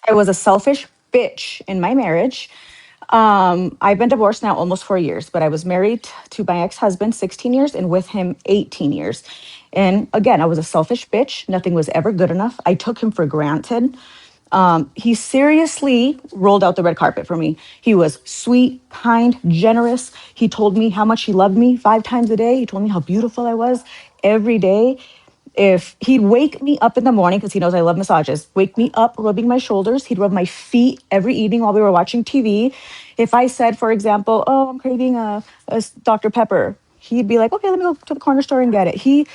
I was a selfish bitch in my marriage. I've been divorced now almost 4 years, but I was married to my ex-husband 16 years and with him 18 years. And again, I was a selfish bitch. Nothing was ever good enough. I took him for granted. He seriously rolled out the red carpet for me. He was sweet, kind, generous. He told me how much he loved me 5 times a day. He told me how beautiful I was every day. If he'd wake me up in the morning, because he knows I love massages, wake me up rubbing my shoulders. He'd rub my feet every evening while we were watching TV. If I said, for example, oh, I'm craving a Dr. Pepper, he'd be like, okay, let me go to the corner store and get it. He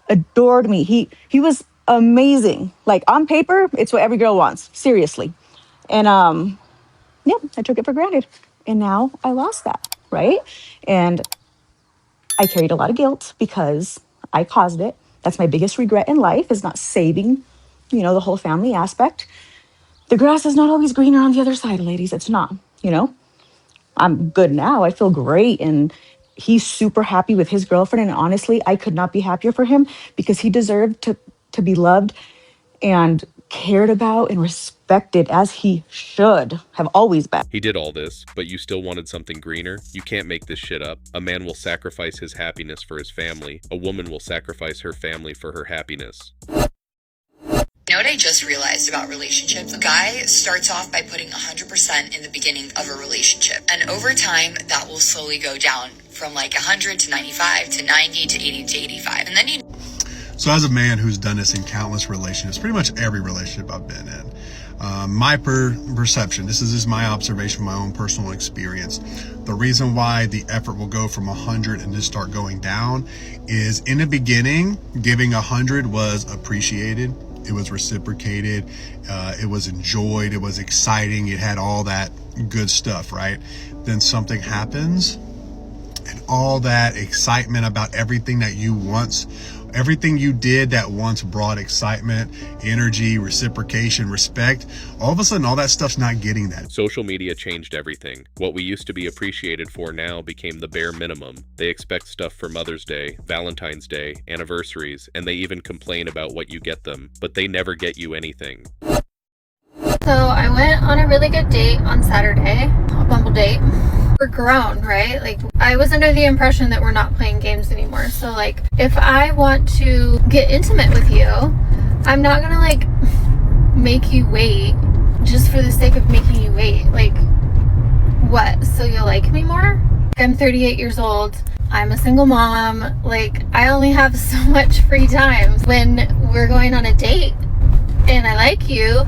adored me. He was amazing. Like on paper, it's what every girl wants. Seriously. And yeah, I took it for granted. And now I lost that, right? And I carried a lot of guilt because I caused it. That's my biggest regret in life is not saving, the whole family aspect. The grass is not always greener on the other side, ladies. It's not, you know. I'm good now. I feel great and he's super happy with his girlfriend and honestly, I could not be happier for him because he deserved to be loved and cared about and respected as he should have always been. He did all this, but you still wanted something greener? You can't make this shit up. A man will sacrifice his happiness for his family. A woman will sacrifice her family for her happiness. You know what I just realized about relationships? A guy starts off by putting 100% in the beginning of a relationship. And over time, that will slowly go down from like 100 to 95 to 90 to 80 to 85. And then you... So as a man who's done this in countless relationships, pretty much every relationship I've been in, my perception, this is just my observation, my own personal experience. The reason why the effort will go from 100 and just start going down is in the beginning, giving 100 was appreciated. It was reciprocated. It was enjoyed. It was exciting. It had all that good stuff, right? Then something happens and all that excitement about everything that everything you did that once brought excitement, energy, reciprocation, respect, all of a sudden all that stuff's not getting that. Social media changed everything. What we used to be appreciated for now became the bare minimum. They expect stuff for Mother's Day, Valentine's Day, anniversaries, and they even complain about what you get them, but they never get you anything. So I went on a really good date on Saturday, a Bumble date. We're grown, right? Like I was under the impression that we're not playing games anymore. So like if I want to get intimate with you, I'm not gonna like make you wait just for the sake of making you wait. Like what? So you'll like me more? I'm 38 years old. I'm a single mom. Like I only have so much free time. When we're going on a date and I like you.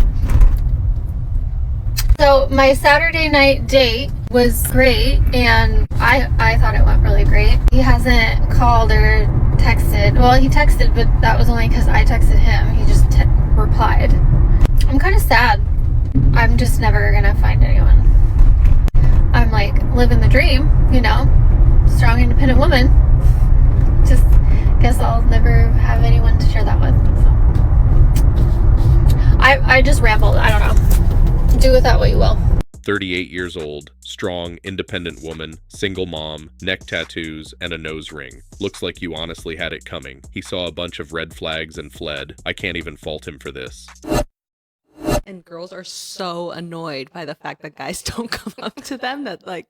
So my Saturday night date was great and I thought it went really great. He hasn't called or texted. Well, he texted, but that was only because I texted him. He just replied. I'm kind of sad. I'm just never gonna find anyone. I'm like living the dream, strong, independent woman. Just guess I'll never have anyone to share that with. So I just rambled. I don't know. Do with that what you will. 38 years old, strong, independent woman, single mom, neck tattoos, and a nose ring. Looks like you honestly had it coming. He saw a bunch of red flags and fled. I can't even fault him for this. And girls are so annoyed by the fact that guys don't come up to them that like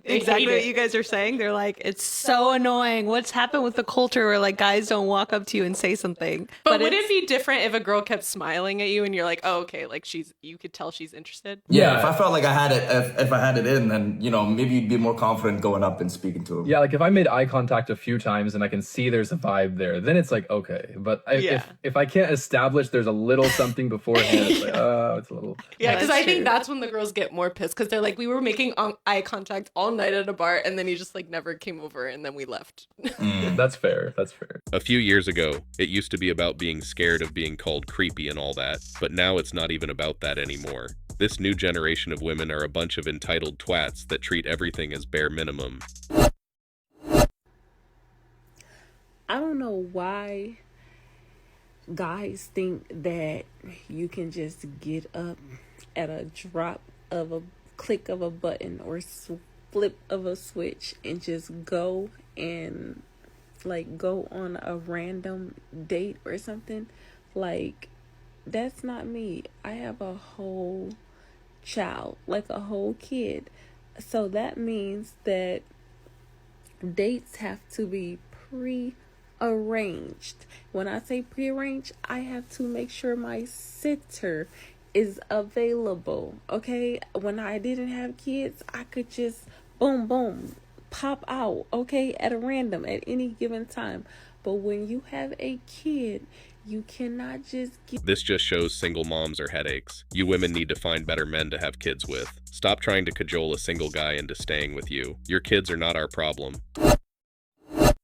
exactly what you guys are saying. They're like, it's so annoying. What's happened with the culture where like guys don't walk up to you and say something? But would it be different if a girl kept smiling at you and you're like, oh, okay, like you could tell she's interested? Yeah, if I felt like I had it, if I had it in, then, maybe you'd be more confident going up and speaking to him. Yeah, like if I made eye contact a few times and I can see there's a vibe there, then it's like, okay. But if I can't establish there's a little something beforehand, it's like, it's a little... Yeah, because I think that's when the girls get more pissed because they're like, we were making eye contact all night at a bar and then he just like never came over and then we left. That's fair. That's fair. A few years ago, it used to be about being scared of being called creepy and all that, but now it's not even about that anymore. This new generation of women are a bunch of entitled twats that treat everything as bare minimum. I don't know why guys think that you can just get up at a drop of a click of a button or flip of a switch and just go and like go on a random date or something. Like That's not me. I have a whole child, like a whole kid. So that means that dates have to be pre-arranged. When I say pre-arranged, I have to make sure my sitter is available. Okay, when I didn't have kids, I could just boom boom pop out, okay, at a random at any given time. But when you have a kid, you cannot just get. This just shows single moms are headaches. You women need to find better men to have kids with. Stop trying to cajole a single guy into staying with you. Your kids are not our problem.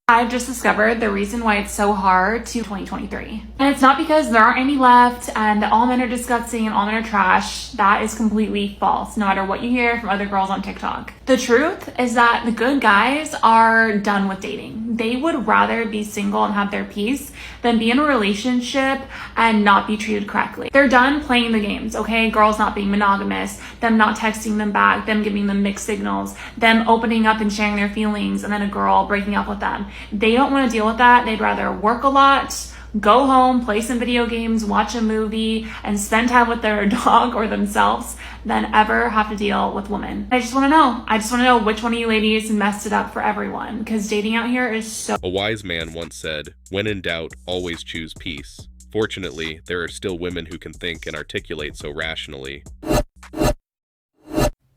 I've just discovered the reason why it's so hard to 2023. And it's not because there aren't any left and all men are disgusting and all men are trash. That is completely false, no matter what you hear from other girls on TikTok. The truth is that the good guys are done with dating. They would rather be single and have their peace than be in a relationship and not be treated correctly. They're done playing the games, okay? Girls not being monogamous, them not texting them back, them giving them mixed signals, them opening up and sharing their feelings, and then a girl breaking up with them. They don't want to deal with that. They'd rather work a lot, go home, play some video games, watch a movie, and spend time with their dog or themselves than ever have to deal with women. I just want to know which one of you ladies messed it up for everyone, because dating out here is so... A wise man once said, "When in doubt, always choose peace." Fortunately, there are still women who can think and articulate so rationally.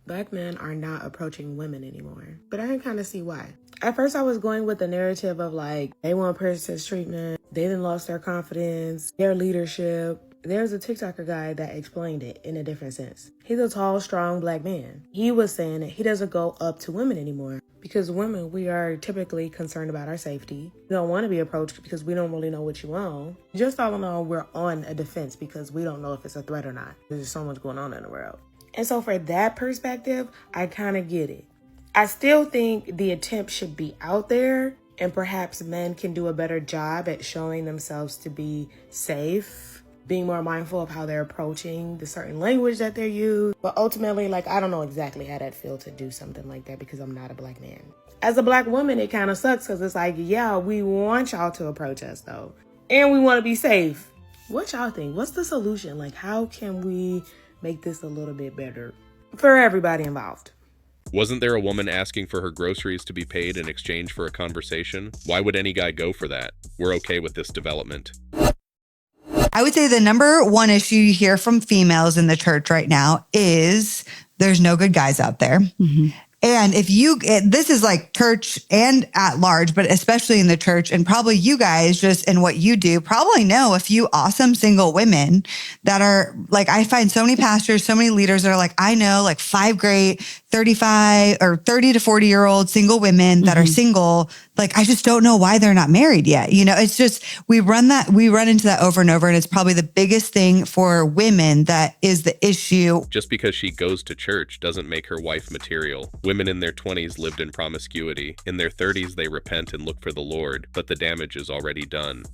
Black men are not approaching women anymore, but I can kind of see why. At first, I was going with the narrative of like, they want princess treatment, they done lost their confidence, their leadership. There's a TikToker guy that explained it in a different sense. He's a tall, strong black man. He was saying that he doesn't go up to women anymore because women, we are typically concerned about our safety. We don't want to be approached because we don't really know what you want. Just all in all, we're on a defense because we don't know if it's a threat or not. There's so much going on in the world. And so for that perspective, I kind of get it. I still think the attempt should be out there, and perhaps men can do a better job at showing themselves to be safe, being more mindful of how they're approaching the certain language that they use. But ultimately, like, I don't know exactly how that feels to do something like that because I'm not a black man. As a black woman, it kind of sucks because it's like, yeah, we want y'all to approach us though. And we want to be safe. What y'all think? What's the solution? Like, how can we make this a little bit better for everybody involved? Wasn't there a woman asking for her groceries to be paid in exchange for a conversation? Why would any guy go for that? We're okay with this development. I would say the number one issue you hear from females in the church right now is there's no good guys out there. Mm-hmm. And this is like church and at large, but especially in the church, and probably you guys just in what you do probably know a few awesome single women that are like, I find so many pastors, so many leaders that are like, I know like 5 great 35 or 30 to 40 year old single women that are single. Like, I just don't know why they're not married yet. You know, it's just, we run into that over and over. And it's probably the biggest thing for women that is the issue. Just because she goes to church doesn't make her wife material. Women in their 20s lived in promiscuity. In their 30s, they repent and look for the Lord, but the damage is already done.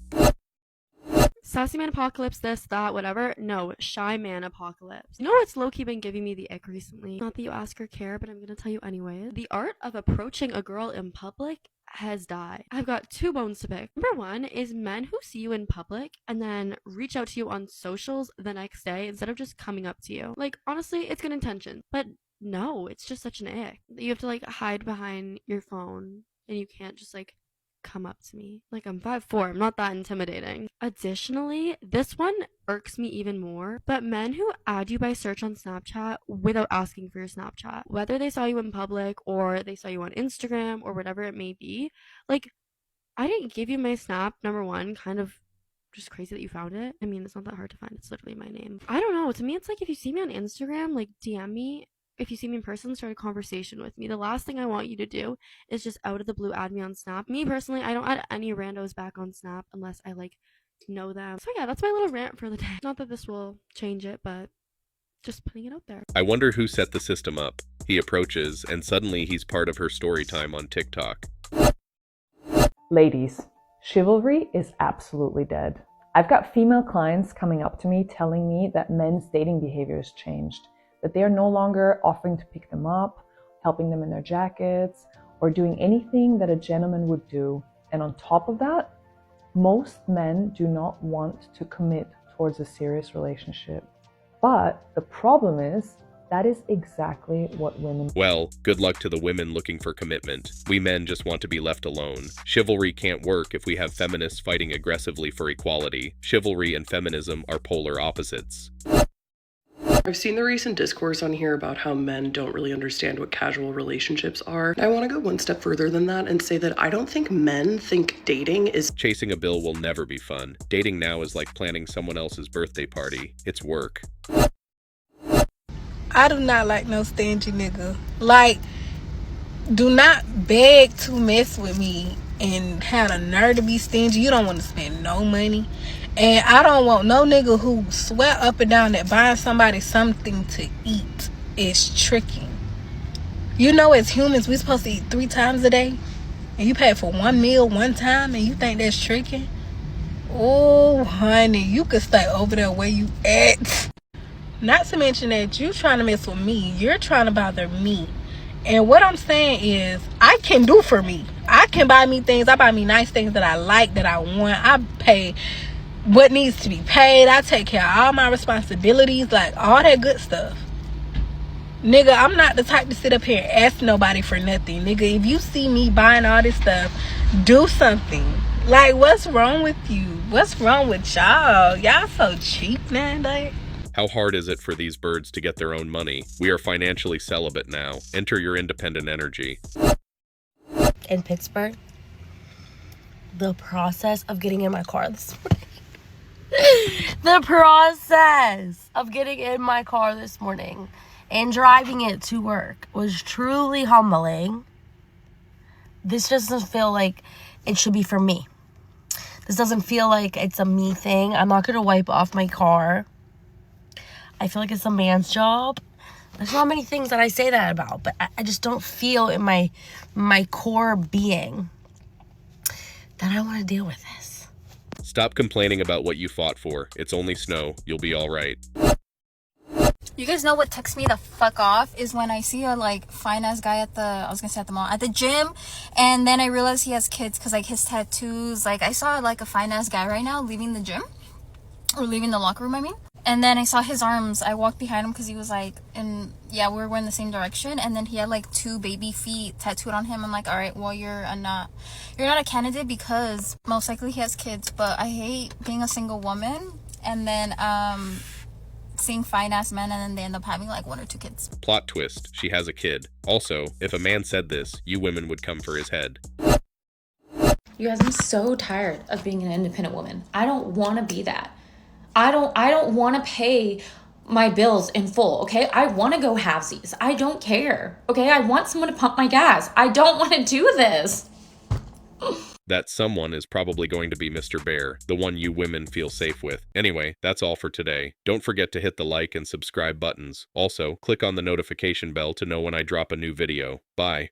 Sassy man apocalypse, this, that, whatever. No, shy man apocalypse. You know what's low-key been giving me the ick recently? Not that you ask or care, but I'm gonna tell you anyway. The art of approaching a girl in public has died. I've got 2 bones to pick. Number 1 is men who see you in public and then reach out to you on socials the next day instead of just coming up to you. Like, honestly, it's good intention, but no, it's just such an ick. You have to like hide behind your phone and you can't just like come up to me. Like, I'm 5'4", I'm not that intimidating. Additionally, this one irks me even more, but men who add you by search on Snapchat without asking for your Snapchat, whether they saw you in public or they saw you on Instagram or whatever it may be, like, I didn't give you my Snap, number 1, kind of just crazy that you found it. I mean, it's not that hard to find, it's literally my name. I don't know, to me it's like if you see me on Instagram, like DM me. If you see me in person, start a conversation with me. The last thing I want you to do is just out of the blue add me on Snap. Me personally, I don't add any randos back on Snap unless I like know them. So yeah, that's my little rant for the day. Not that this will change it, but just putting it out there. I wonder who set the system up. He approaches, and suddenly he's part of her story time on TikTok. Ladies, chivalry is absolutely dead. I've got female clients coming up to me telling me that men's dating behavior has changed. That they are no longer offering to pick them up, helping them in their jackets, or doing anything that a gentleman would do. And on top of that, most men do not want to commit towards a serious relationship. But the problem is, that is exactly what women... Well, good luck to the women looking for commitment. We men just want to be left alone. Chivalry can't work if we have feminists fighting aggressively for equality. Chivalry and feminism are polar opposites. I've seen the recent discourse on here about how men don't really understand what casual relationships are. I want to go one step further than that and say that I don't think men think dating is... Chasing a bill will never be fun. Dating now is like planning someone else's birthday party. It's work. I do not like no stingy nigga. Like, do not beg to mess with me and have the nerve to be stingy. You don't want to spend no money. And I don't want no nigga who swear up and down that buying somebody something to eat is tricking. You know, as humans, we supposed to eat 3 times a day. And you pay for one meal one time and you think that's tricking? Oh, honey, you could stay over there where you at. Not to mention that you trying to mess with me. You're trying to bother me. And what I'm saying is, I can do for me. I can buy me things. I buy me nice things that I like, that I want. I pay what needs to be paid. I take care of all my responsibilities, like all that good stuff. Nigga, I'm not the type to sit up here and ask nobody for nothing. Nigga, if you see me buying all this stuff, do something. Like, what's wrong with you? What's wrong with y'all? Y'all so cheap, man. Like, how hard is it for these birds to get their own money? We are financially celibate now. Enter your independent energy. In Pittsburgh, the process of getting in my car this morning. The process of getting in my car this morning and driving it to work was truly humbling. This doesn't feel like it should be for me. This doesn't feel like it's a me thing. I'm not going to wipe off my car. I feel like it's a man's job. There's not many things that I say that about, but I just don't feel in my core being that I want to deal with this. Stop complaining about what you fought for. It's only snow. You'll be all right. You guys know what ticks me the fuck off is when I see a like fine ass guy at the mall, at the gym, and then I realize he has kids because like his tattoos. Like I saw like a fine ass guy right now leaving the gym, or leaving the locker room, I mean. And then I saw his arms. I walked behind him because he was like, we were going the same direction. And then he had like 2 baby feet tattooed on him. I'm like, all right, well, you're not a candidate because most likely he has kids. But I hate being a single woman and then seeing fine ass men and then they end up having like 1 or 2 kids. Plot twist: she has a kid. Also, if a man said this, you women would come for his head. You guys, I'm so tired of being an independent woman. I don't want to be that. I don't want to pay my bills in full, okay? I want to go halvesies. I don't care, okay? I want someone to pump my gas. I don't want to do this. That someone is probably going to be Mr. Bear, the one you women feel safe with. Anyway, that's all for today. Don't forget to hit the like and subscribe buttons. Also, click on the notification bell to know when I drop a new video. Bye.